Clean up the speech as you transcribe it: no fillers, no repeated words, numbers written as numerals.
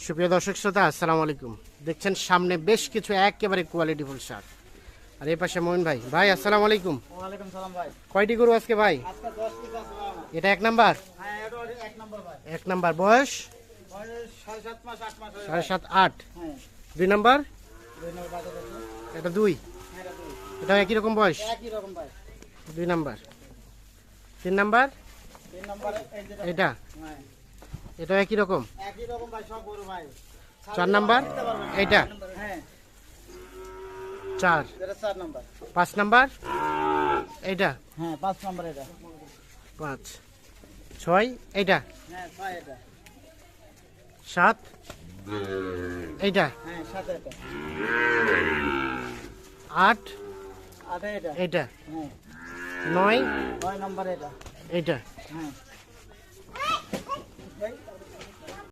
সুপ্রিয় দর্শক শ্রোতা, আসসালামু আলাইকুম। দেখছেন সামনে বেশ কিছু একেবারে কোয়ালিটিফুল সার, আর এই পাশে মইন ভাই। ভাই আসসালামু আলাইকুম। ওয়ালাইকুম সালাম ভাই। কয়টি গরু আজকে ভাই? আজকে 10 পিস আছে ভাই আমার। এটা 1 নাম্বার? হ্যাঁ, এটা এক নাম্বার ভাই। 1 নাম্বার। বয়স? বয়স 7.5 মাস 8 মাস হয়ে 7.5 8। হ্যাঁ, 2 নাম্বার? 2 নাম্বার বাজার আছে। এটা 2। হ্যাঁ, এটা 2। এটা একই রকম বয়স? একই রকম ভাই। 2 নাম্বার। 3 নাম্বার? 3 নাম্বার এই যে এটা? হ্যাঁ, এটা একই রকম? একই রকম ভাই সব গরু ভাই। 4 নাম্বার? এটা? হ্যাঁ, 4। এটা 4 নাম্বার। 5 নাম্বার? এটা? হ্যাঁ, 5 নাম্বার এটা। 5 6 এটা? হ্যাঁ, 6 এটা। 7 এইটা? হ্যাঁ, 7 এটা। 8 8 এটা। এইটা? হ্যাঁ, 9 9 নাম্বার এটা। এইটা? হ্যাঁ। এই